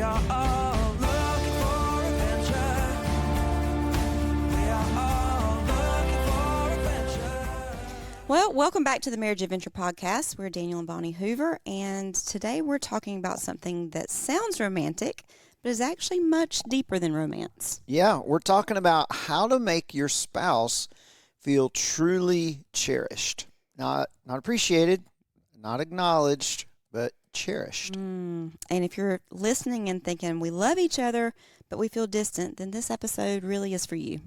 are all looking for adventure. We are all looking for adventure. Well, welcome back to the Marriage Adventure Podcast. We're Daniel and Bonnie Hoover, and today we're talking about something that sounds romantic, but is actually much deeper than romance. Yeah, we're talking about how to make your spouse feel truly cherished. Not appreciated, not acknowledged, but cherished. And if you're listening and thinking, we love each other, but we feel distant, then this episode really is for you.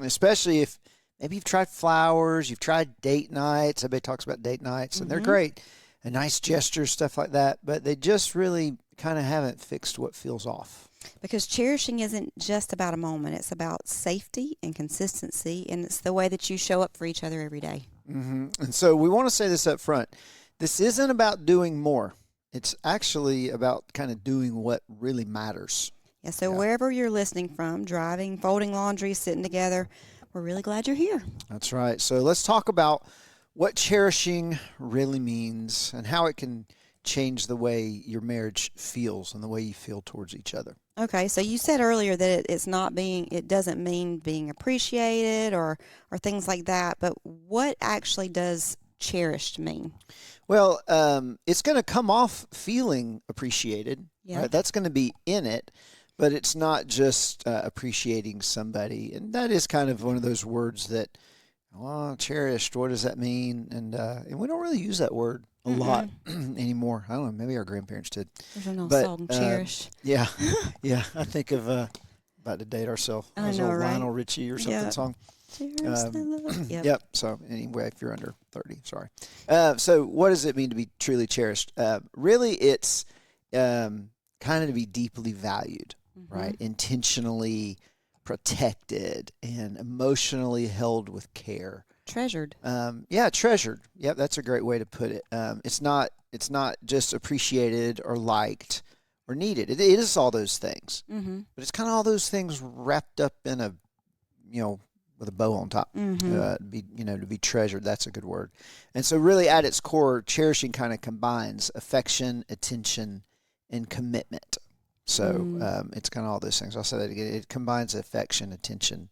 Especially if maybe you've tried flowers, you've tried date nights. Everybody talks about date nights, and they're great. A nice gesture, stuff like that. But they just really kind of haven't fixed what feels off. Because cherishing isn't just about a moment. It's about safety and consistency, and it's the way that you show up for each other every day. And so we want to say this up front. This isn't about doing more. It's actually about kind of doing what really matters. Yeah, so wherever you're listening from, driving, folding laundry, sitting together, we're really glad you're here. That's right. So let's talk about what cherishing really means and how it can change the way your marriage feels and the way you feel towards each other. Okay, so you said earlier that it doesn't mean being appreciated or things like that, but what actually does cherished mean? Well, it's going to come off feeling appreciated. Yeah. Right? That's going to be in it, but it's not just appreciating somebody. And that is kind of one of those words that, well, cherished, what does that mean? And we don't really use that word a lot anymore. I don't know, maybe our grandparents did. There's no salt cherish. Yeah, yeah. I think of about to date ourselves. I know, right? Lionel Richie or something song. Cherish the love. Yep. So anyway, if you're under 30, sorry. So what does it mean to be truly cherished? Really, it's kind of to be deeply valued, right? Intentionally protected and emotionally held with care. Treasured. Treasured. Yep, that's a great way to put it. It's not just appreciated or liked or needed. It is all those things, but it's kind of all those things wrapped up in a, with a bow on top. To be treasured. That's a good word. And so, really, at its core, cherishing kind of combines affection, attention, and commitment. So it's kind of all those things. I'll say that again. It combines affection, attention,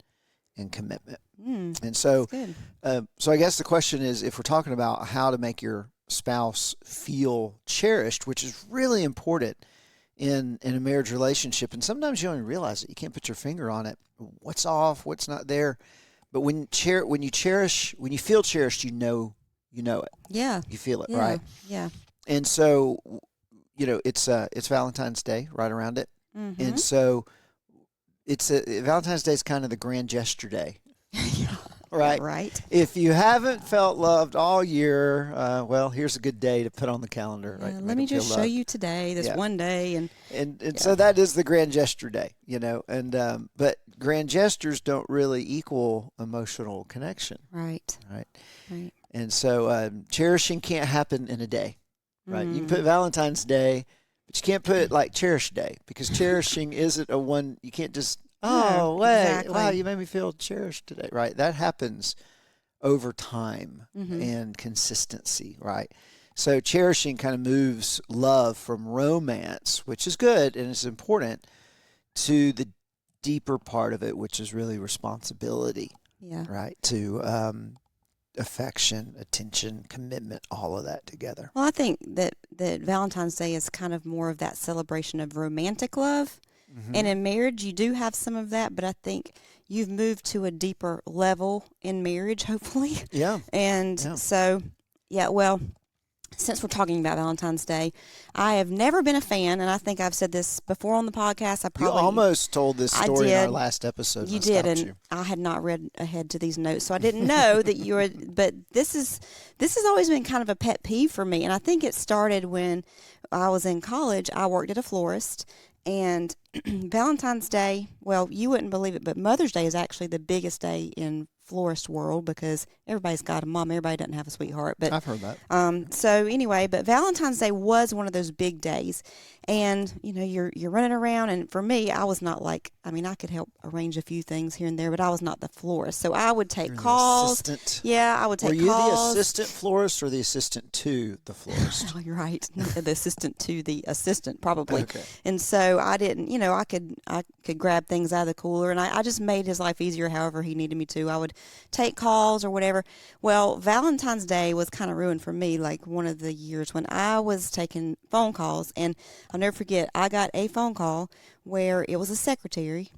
and commitment. And so, I guess the question is, if we're talking about how to make your spouse feel cherished, which is really important in a marriage relationship, and sometimes you don't even realize it. You can't put your finger on it. What's off? What's not there? But when you feel cherished, you know it. Yeah. You feel it, right? Yeah. And so, it's Valentine's Day right around it. And so Valentine's Day is kind of the grand gesture day. Right? Right. If you haven't felt loved all year, well, here's a good day to put on the calendar. Right? Let me just show you today, this one day. And so that is the grand gesture day, and but grand gestures don't really equal emotional connection. Right. And so cherishing can't happen in a day, right? You can put Valentine's Day, but you can't put like Cherish Day, because cherishing isn't a one, you can't just, exactly. Wow, you made me feel cherished today, right? That happens over time and consistency, right? So cherishing kind of moves love from romance, which is good and it's important, to the deeper part of it, which is really responsibility, right? To affection, attention, commitment, all of that together. Well, I think that Valentine's Day is kind of more of that celebration of romantic love. And in marriage, you do have some of that, but I think you've moved to a deeper level in marriage, hopefully. Yeah. And so, well, since we're talking about Valentine's Day, I have never been a fan, and I think I've said this before on the podcast. You almost told this story in our last episode. You did, and I had not read ahead to these notes, so I didn't know that you were. But this has always been kind of a pet peeve for me, and I think it started when I was in college. I worked at a florist, and Valentine's Day, well, you wouldn't believe it, but Mother's Day is actually the biggest day in florist world because everybody's got a mom. Everybody doesn't have a sweetheart. But I've heard that. so anyway, but Valentine's Day was one of those big days, and you're running around. And for me, I was not like, I mean, I could help arrange a few things here and there, but I was not the florist. So I would take You're the calls. assistant. Yeah, I would take Were you calls. the assistant florist or the assistant to the florist? Oh, you're right. The assistant to the assistant, probably. Okay. And so I didn't, I could grab things out of the cooler, and I just made his life easier however he needed me to. I would take calls or whatever. Well, Valentine's Day was kind of ruined for me, like one of the years when I was taking phone calls, and I'll never forget, I got a phone call where it was a secretary,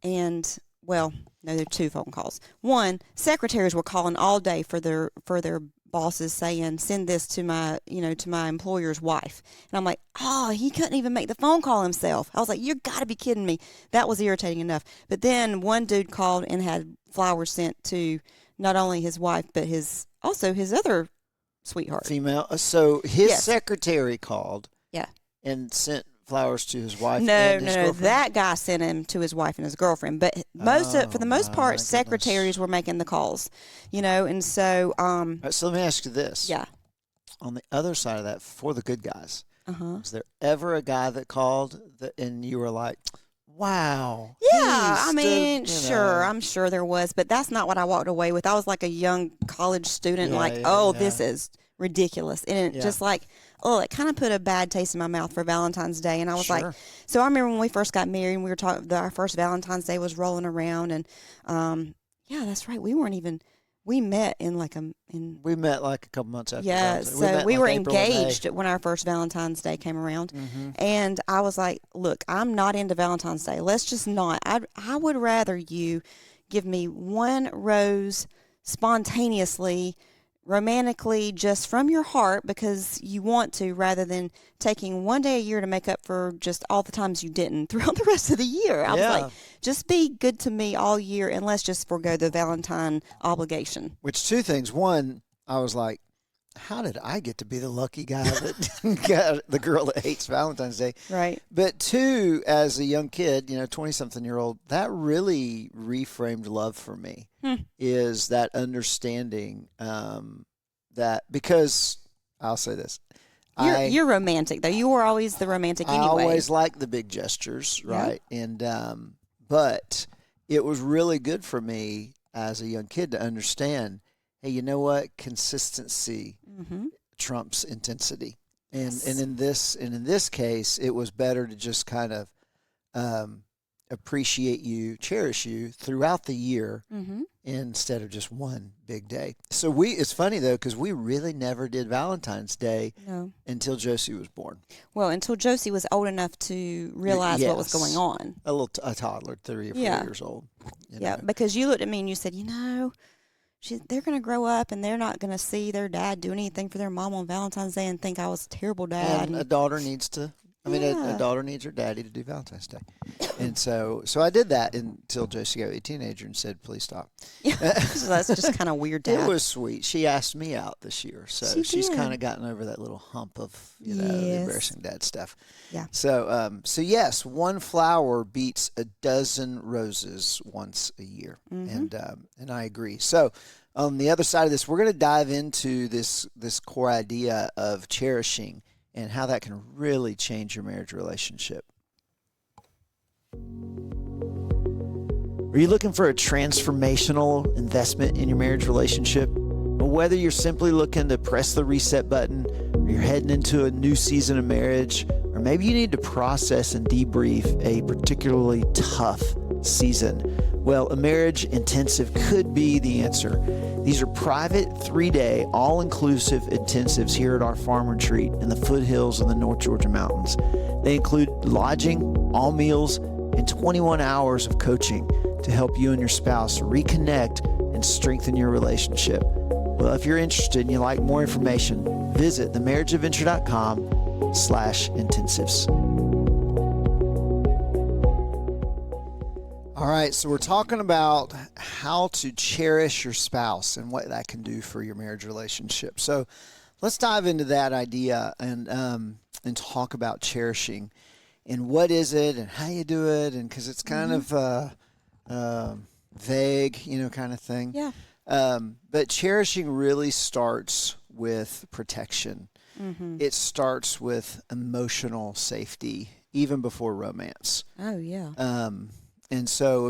and well, no, there are two phone calls. One, secretaries were calling all day for their bosses saying, send this to my, to my employer's wife. And I'm like, oh, he couldn't even make the phone call himself. I was like, you got to be kidding me. That was irritating enough. But then one dude called and had flowers sent to not only his wife, but also his other sweetheart. Female. So his Yes. secretary called. Yeah. And sent flowers to his wife. No, and his girlfriend? that guy sent him to his wife and his girlfriend. But for the most my part, goodness. secretaries were making the calls, and so, All right, so let me ask you this. yeah. On the other side of that, for the good guys, Uh-huh. was there ever a guy that called and you were like, wow. Yeah, he I mean, stood, sure, I'm sure there was, but that's not what I walked away with. I was like a young college student, Yeah, like, yeah, oh, yeah. this is ridiculous. And it Yeah. just like, oh, it kind of put a bad taste in my mouth for Valentine's Day. And I was like, Sure. so I remember when we first got married and we were talking, our first Valentine's Day was rolling around. And yeah, that's right. We met in like We met like a couple months after. yeah, Valentine's Day. so met we like were April or May. engaged when our first Valentine's Day came around. Mm-hmm. And I was like, look, I'm not into Valentine's Day. Let's just not. I would rather you give me one rose spontaneously, romantically, just from your heart because you want to, rather than taking one day a year to make up for just all the times you didn't throughout the rest of the year. I was Yeah. like, just be good to me all year and let's just forego the Valentine obligation. Which two things. One, I was like, how did I get to be the lucky guy that got the girl that hates Valentine's Day? Right. But two, as a young kid, 20-something-year-old, that really reframed love for me, is that understanding that, because I'll say this. You're romantic, though. You were always the romantic I anyway. always like the big gestures, right? And but it was really good for me as a young kid to understand, hey, you know what? Consistency trumps intensity. And in this case, it was better to just kind of appreciate you, cherish you throughout the year instead of just one big day. So it's funny though, because we really never did Valentine's Day until Josie was born. Well, until Josie was old enough to realize what was Yes. going on. A toddler, 3 or 4 Yeah. years old. Yeah, because you looked at me and you said, they're going to grow up and they're not going to see their dad do anything for their mom on Valentine's Day and think I was a terrible dad. And a daughter needs to. A Yeah. daughter needs her daddy to do Valentine's Day, and so I did that until Josie got to be a teenager and said, "Please stop." So that's just kind of weird, Dad. It was sweet. She asked me out this year, so she's did. kind of gotten over that little hump of the Yes. embarrassing dad stuff. Yeah. So yes, one flower beats a dozen roses once a year, and I agree. So on the other side of this, we're going to dive into this core idea of cherishing and how that can really change your marriage relationship. Are you looking for a transformational investment in your marriage relationship? Well, whether you're simply looking to press the reset button, or you're heading into a new season of marriage, or maybe you need to process and debrief a particularly tough season, well, a marriage intensive could be the answer. These are private 3-day, all-inclusive intensives here at our farm retreat in the foothills of the North Georgia mountains. They include lodging, all meals, and 21 hours of coaching to help you and your spouse reconnect and strengthen your relationship. Well, if you're interested and you'd like more information, visit themarriageadventure.com/intensives. All right, so we're talking about how to cherish your spouse and what that can do for your marriage relationship. So let's dive into that idea and talk about cherishing and what is it and how you do it, and because it's kind of vague, kind of thing. Yeah. But cherishing really starts with protection. Mm-hmm. It starts with emotional safety, even before romance. Oh, yeah. And so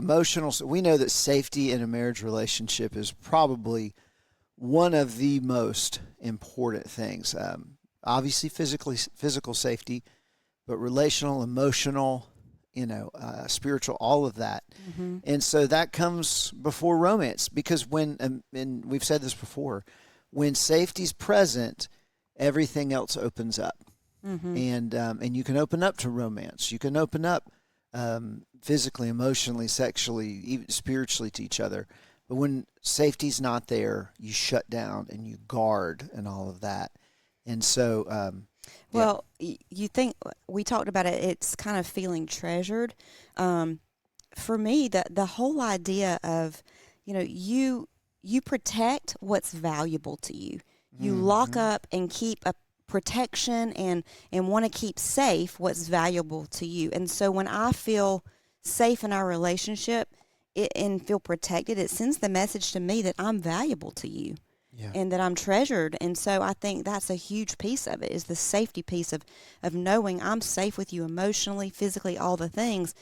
we know that safety in a marriage relationship is probably one of the most important things. Obviously, physical safety, but relational, emotional, spiritual, all of that. Mm-hmm. And so that comes before romance, because and we've said this before, when safety's present, everything else opens up. Mm-hmm. And you can open up to romance. You can open up physically, emotionally, sexually, even spiritually to each other. But when safety's not there, you shut down and you guard and all of that. And so, Well, you think we talked about it. It's kind of feeling treasured. For me, the whole idea of, you protect what's valuable to you. You lock up and keep a protection and want to keep safe what's valuable to you. And so when I feel safe in our relationship and feel protected, it sends the message to me that I'm valuable to you. Yeah. And that I'm treasured. And so I think that's a huge piece of it, is the safety piece of knowing I'm safe with you emotionally, physically, all the things,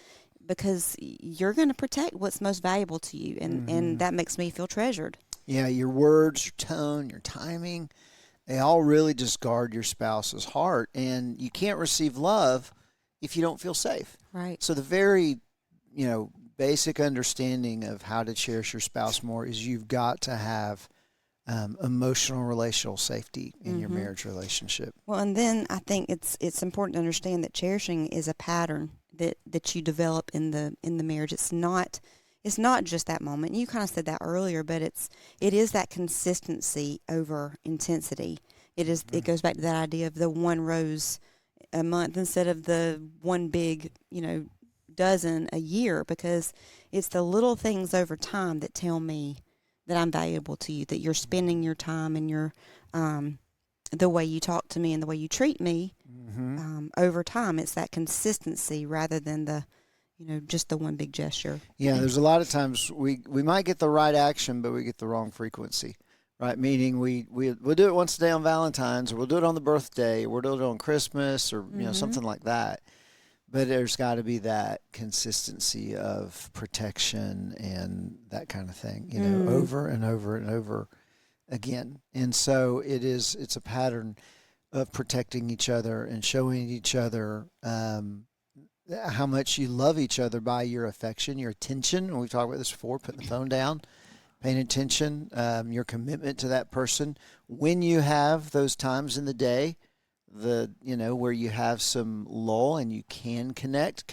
because you're going to protect what's most valuable to you. And that makes me feel treasured. Yeah, your words, your tone, your timing, they all really just guard your spouse's heart. And you can't receive love if you don't feel safe. Right. So the very, basic understanding of how to cherish your spouse more is you've got to have emotional, relational safety in your marriage relationship. Well, and then I think it's important to understand that cherishing is a pattern that you develop in the marriage. It's not just that moment. You kind of said that earlier, but it is that consistency over intensity. It goes back to that idea of the one rose a month instead of the one big, dozen a year, because it's the little things over time that tell me that I'm valuable to you, that you're spending your time and your the way you talk to me and the way you treat me over time. It's that consistency rather than the, just the one big gesture. Yeah, there's a lot of times we might get the right action, but we get the wrong frequency, right? Meaning we'll do it once a day on Valentine's, or we'll do it on the birthday, or we'll do it on Christmas, or something like that. But there's got to be that consistency of protection and that kind of thing, over and over and over again. And so it's a pattern of protecting each other and showing each other how much you love each other by your affection, your attention. And we've talked about this before, putting the phone down, paying attention, your commitment to that person. When you have those times in the day, where you have some lull and you can connect.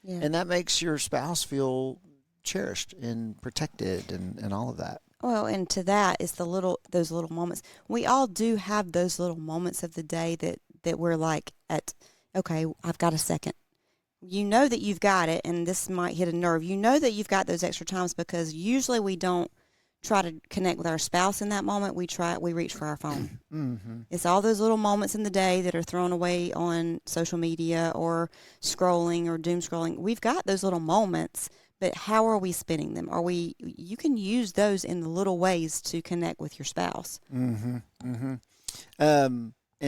Yeah. And that makes your spouse feel cherished and protected and all of that. Well, and to that is those little moments. We all do have those little moments of the day that we're like okay, I've got a second. You know that you've got it, and this might hit a nerve. You know that you've got those extra times, because usually we don't try to connect with our spouse in that moment. We reach for our phone. It's all those little moments in the day that are thrown away on social media or scrolling or doom scrolling. We've got those little moments, but how are we spending them? You can use those in the little ways to connect with your spouse. And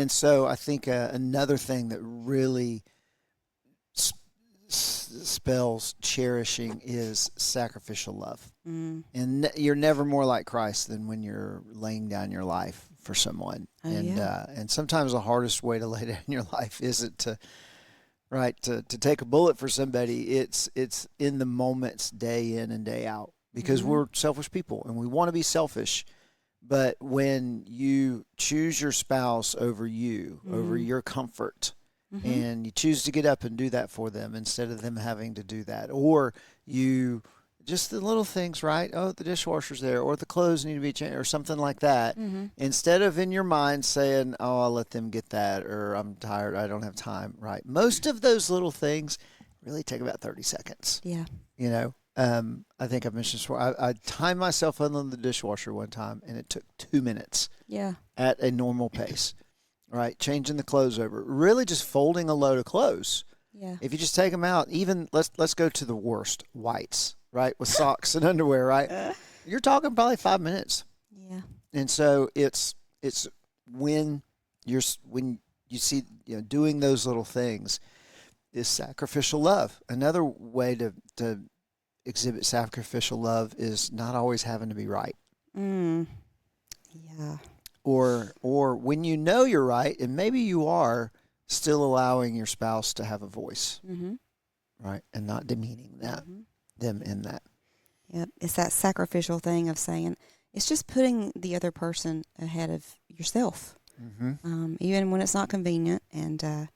so I think another thing that really spells cherishing is sacrificial love. And you're never more like Christ than when you're laying down your life for someone. And sometimes the hardest way to lay down your life isn't to take a bullet for somebody. It's in the moments, day in and day out, because we're selfish people and we want to be selfish. But when you choose your spouse over you, over your comfort, and you choose to get up and do that for them instead of them having to do that, or you just the little things, right? Oh, the dishwasher's there, or the clothes need to be changed, or something like that. Instead of in your mind saying, oh, I'll let them get that, or I'm tired, I don't have time, right? Most of those little things really take about 30 seconds. Yeah. I think I've mentioned this before. I timed myself on the dishwasher one time, and it took 2 minutes. Yeah. At a normal pace, right? Changing the clothes over, really just folding a load of clothes. Yeah. If you just take them out, even let's go to the worst, whites. right, with socks and underwear, right? You're talking probably 5 minutes. Yeah. And so it's when when you see, doing those little things is sacrificial love. Another way to exhibit sacrificial love is not always having to be right. Yeah. Or when you know you're right, and maybe you are, still allowing your spouse to have a voice, right, and not demeaning them in that. Yep. It's that sacrificial thing of saying it's just putting the other person ahead of yourself, even when it's not convenient, and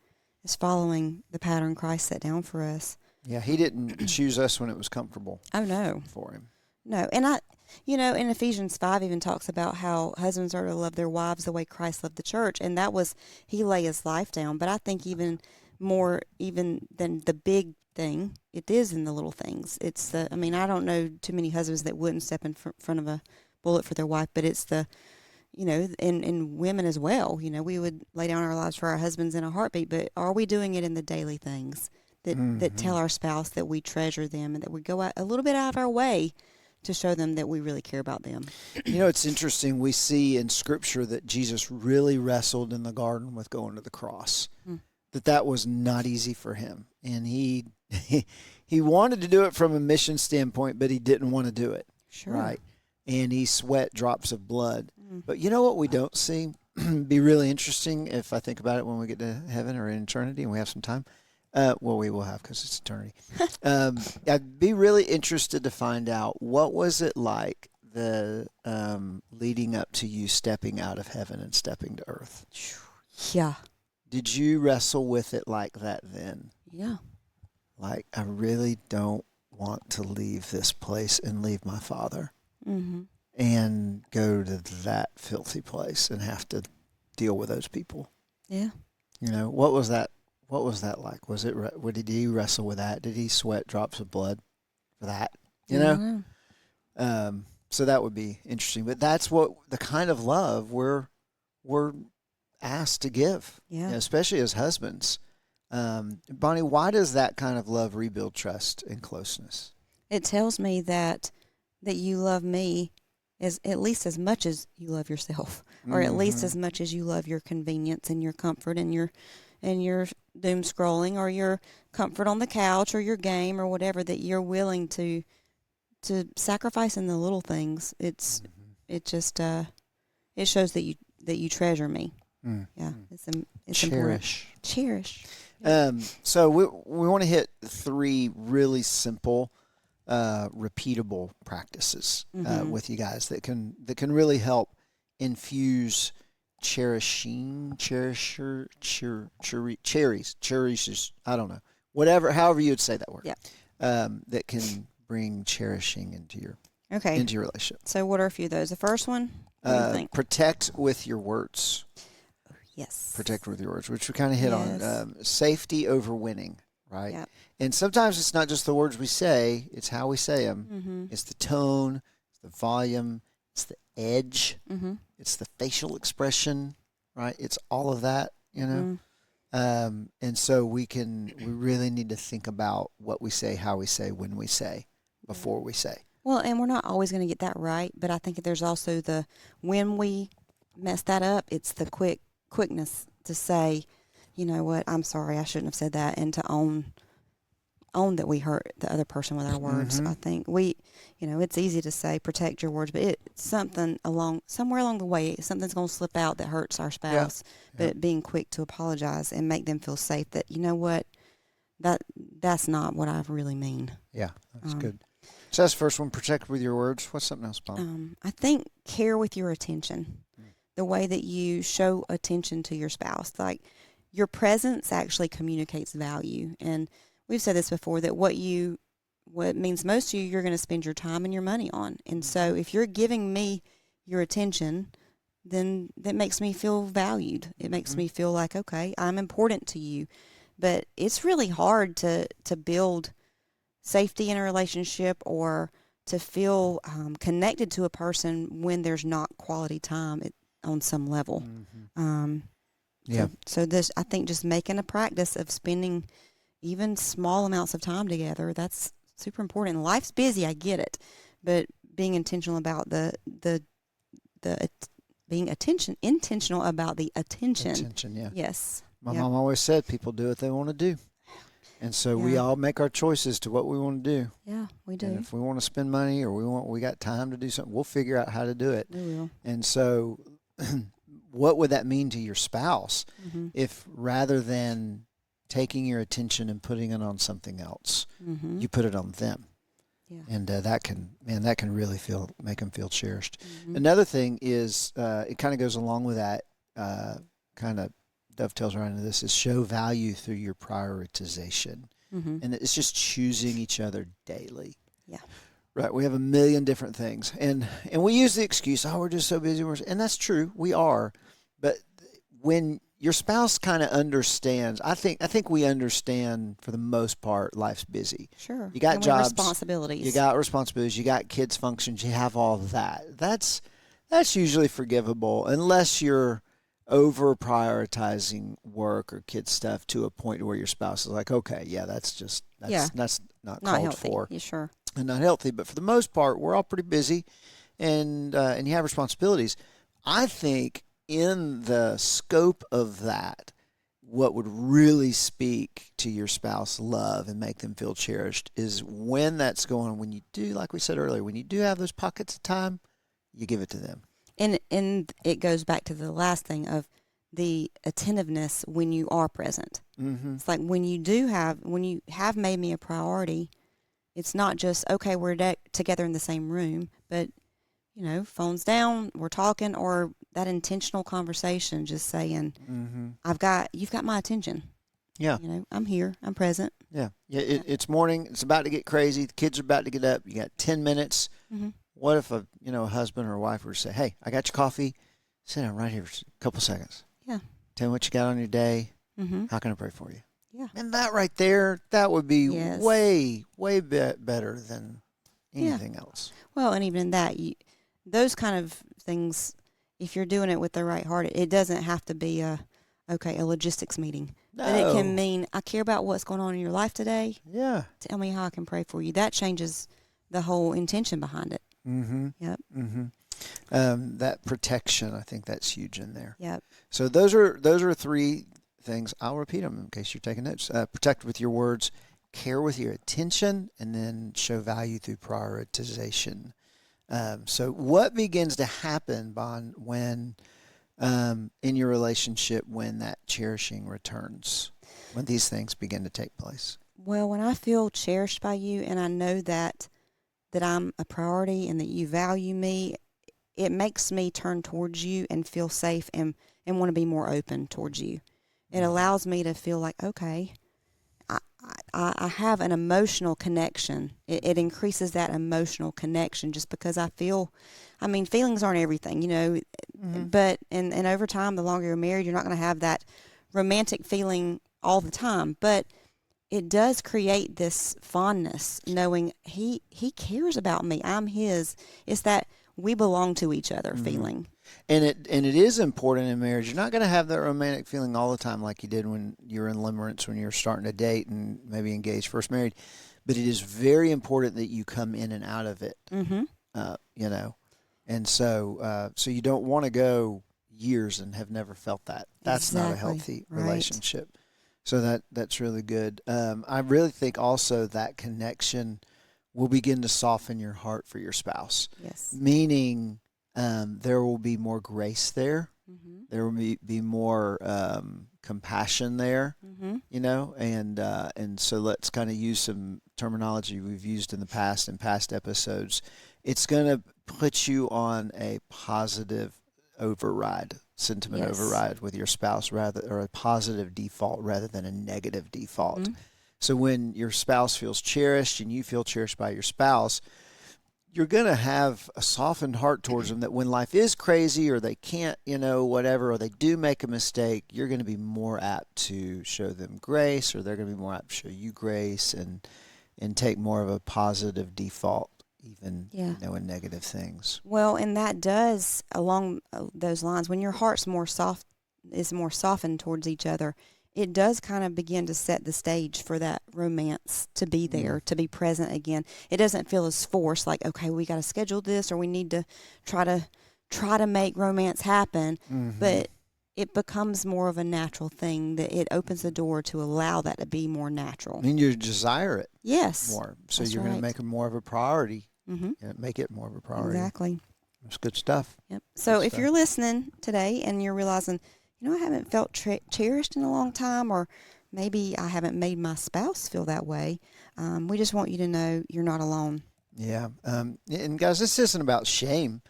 it's following the pattern Christ set down for us. Yeah, he didn't choose us when it was comfortable. Oh no, for him. No, and in Ephesians 5 even talks about how husbands are to love their wives the way Christ loved the church, and that was he lay his life down. But I think even more even than the big thing, it is in the little things. It's I don't know too many husbands that wouldn't step in front of a bullet for their wife, but it's and women as well. We would lay down our lives for our husbands in a heartbeat, but are we doing it in the daily things that tell our spouse that we treasure them and that we go out a little bit out of our way to show them that we really care about them? It's interesting. We see in Scripture that Jesus really wrestled in the garden with going to the cross. That was not easy for him, and he wanted to do it from a mission standpoint, but he didn't want to do it. Sure. Right, and he sweat drops of blood. But you know what we don't see? Be really interesting if I think about it when we get to heaven or in eternity, and we have some time. Well, we will have because it's eternity. I'd be really interested to find out what was it like the leading up to you stepping out of heaven and stepping to earth. Yeah. Did you wrestle with it like that then? Yeah. Like, I really don't want to leave this place and leave my father and go to that filthy place and have to deal with those people. Yeah. What was that? What was that like? Was it? Did he wrestle with that? Did he sweat drops of blood for that? So that would be interesting. But that's what the kind of love we're asked to give. Yeah. Especially as husbands. Bonnie, why does that kind of love rebuild trust and closeness? It tells me that you love me at least as much as you love yourself, or at least as much as you love your convenience and your comfort and your doom scrolling or your comfort on the couch or your game or whatever, that you're willing to sacrifice in the little things. It just it shows that you treasure me. Yeah, it's Cherish. important. Cherish. So we want to hit 3 really simple, repeatable practices with you guys that can really help cherishes, I don't know, however you would say that word. Yeah. That can bring cherishing into your relationship. So what are a few of those? The first one, what do you think? Protect with your words. Yes. Protect with your words, which we kind of hit on. Safety over winning, right? Yep. And sometimes it's not just the words we say, it's how we say them. It's the tone, it's the volume, it's the edge, it's the facial expression, right? It's all of that, And so we really need to think about what we say, how we say, when we say, before we say. Well, and we're not always going to get that right, but I think there's also when we mess that up, it's the quickness to say, you know what, I'm sorry, I shouldn't have said that, and to own that we hurt the other person with our words. I think it's easy to say protect your words, but it's somewhere along the way, something's going to slip out that hurts our spouse. Yeah. But being quick to apologize and make them feel safe that, you know what, that's not what I really mean. Yeah, that's good. So that's the first one, protect with your words. What's something else, Bob? I think care with your attention. The way that you show attention to your spouse. Like, your presence actually communicates value. And we've said this before, that what means most to you, you're going to spend your time and your money on. And so if you're giving me your attention, then that makes me feel valued. It makes me feel like, okay, I'm important to you. But it's really hard to build safety in a relationship or to feel connected to a person when there's not quality time on some level. So this, I think, just making a practice of spending even small amounts of time together, that's super important. Life's busy, I get it, but being intentional about being intentional about the attention. Attention, yeah. Yes. My Yep. mom always said people do what they want to do. And so we Yeah. all make our choices to what we want to do. Yeah, we do. And if we want to spend money or we got time to do something, we'll figure out how to do it. We will. And so what would that mean to your spouse Mm-hmm. if rather than taking your attention and putting it on something else, Mm-hmm. you put it on them? Yeah. And that can really make them feel cherished. Mm-hmm. Another thing is it kind of goes along with that, kind of dovetails right into this, is show value through your prioritization. Mm-hmm. And it's just choosing each other daily. Yeah. Right. We have a million different things. And we use the excuse, oh, we're just so busy. And that's true. We are. But when your spouse kind of understands, I think we understand for the most part life's busy. Sure. You got and jobs, responsibilities. you got responsibilities, you got kids functions, you have all of that. That's usually forgivable unless you're over prioritizing work or kid stuff to a point where your spouse is like, okay, yeah, that's not not called healthy. for Yeah, sure. and not healthy. But for the most part, we're all pretty busy, and you have responsibilities. I think in the scope of that, what would really speak to your spouse love and make them feel cherished is when that's going on, when you do, like we said earlier, when you do have those pockets of time, you give it to them. And it goes back to the last thing of the attentiveness when you are present. Mm-hmm. It's like when you have made me a priority, it's not just, okay, we're together in the same room, but, phone's down, we're talking, or that intentional conversation, just saying, Mm-hmm. you've got my attention. Yeah. I'm here, I'm present. Yeah. It's morning. It's about to get crazy. The kids are about to get up. You got 10 minutes. Mm-hmm. What if a husband or a wife were to say, hey, I got your coffee. Sit down right here for a couple seconds. Yeah. Tell me what you got on your day. Mm-hmm. How can I pray for you? Yeah. And that right there, that would be Yes. way better than anything else. Well, and even in that, those kind of things, if you're doing it with the right heart, it doesn't have to be a logistics meeting. No. But it can mean, I care about what's going on in your life today. Yeah. Tell me how I can pray for you. That changes the whole intention behind it. Mm-hmm. Yep. Mm-hmm. That protection, I think that's huge in there. Yep. So those are three things. I'll repeat them in case you're taking notes. Protect with your words, care with your attention, and then show value through prioritization. So what begins to happen, Bon, when in your relationship when that cherishing returns, when these things begin to take place? Well, when I feel cherished by you and I know that I'm a priority and that you value me, it makes me turn towards you and feel safe and want to be more open towards you. It allows me to feel like, okay, I have an emotional connection. It increases that emotional connection just because feelings aren't everything, but and over time, the longer you're married, you're not going to have that romantic feeling all the time, but it does create this fondness, knowing he cares about me. I'm his. It's that we belong to each other feeling. And it is important in marriage. You're not going to have that romantic feeling all the time like you did when you were in limerence, when you were starting to date and maybe engaged, first married. But it is very important that you come in and out of it. Mm-hmm. And so you don't want to go years and have never felt that. That's not a Exactly. healthy Right. relationship. So that's really good. I really think also that connection will begin to soften your heart for your spouse. Yes. Meaning there will be more grace there. Mm-hmm. There will be more compassion there, Mm-hmm. and so let's kind of use some terminology we've used in the past in past episodes. It's going to put you on a positive sentiment Yes. override with your spouse or a positive default rather than a negative default. Mm-hmm. So when your spouse feels cherished and you feel cherished by your spouse, you're going to have a softened heart towards them, that when life is crazy or they can't, whatever, or they do make a mistake, you're going to be more apt to show them grace, or they're going to be more apt to show you grace and take more of a positive default, even, in negative things. Well, and that does, along those lines, when your heart's more softened towards each other, it does kind of begin to set the stage for that romance to be there, to be present again. It doesn't feel as forced, like, okay, we got to schedule this, or we need to try to make romance happen. But it becomes more of a natural thing, that it opens the door to allow that to be more natural. I mean, you desire it Yes. more. So That's you're going right. to make it more of a priority. Mm-hmm. Make it more of a priority. Exactly. That's good stuff. Yep. So Good if stuff. you're listening today and you're realizing, I haven't felt cherished in a long time, or maybe I haven't made my spouse feel that way, we just want you to know you're not alone. Yeah. And guys, this isn't about shame.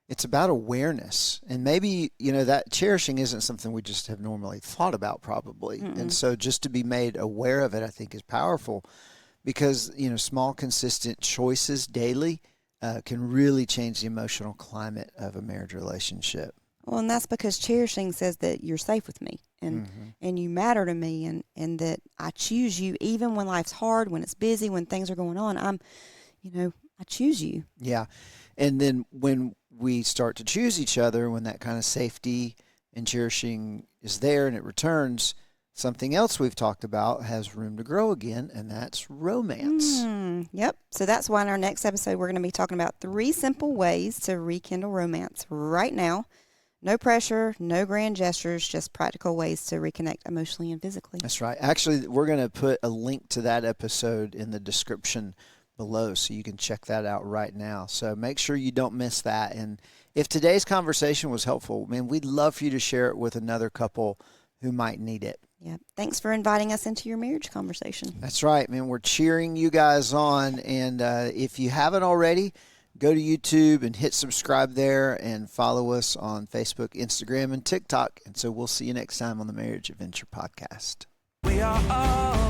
It's about awareness. And maybe, that cherishing isn't something we just have normally thought about, probably. And so just to be made aware of it, I think, is powerful, because, small, consistent choices daily can really change the emotional climate of a marriage relationship. Well, and that's because cherishing says that you're safe with me, and you matter to me, and that I choose you even when life's hard, when it's busy, when things are going on. I choose you. Yeah. And then when we start to choose each other, when that kind of safety and cherishing is there and it returns, something else we've talked about has room to grow again, and that's romance. Yep. So that's why in our next episode, we're going to be talking about 3 simple ways to rekindle romance right now. No pressure, no grand gestures, just practical ways to reconnect emotionally and physically. That's right. Actually, we're going to put a link to that episode in the description below, so you can check that out right now. So make sure you don't miss that. And if today's conversation was helpful, man, we'd love for you to share it with another couple who might need it. Yeah. Thanks for inviting us into your marriage conversation. That's right, man. We're cheering you guys on. And if you haven't already, go to YouTube and hit subscribe there, and follow us on Facebook, Instagram, and TikTok. And so we'll see you next time on the Marriage Adventure Podcast. We are all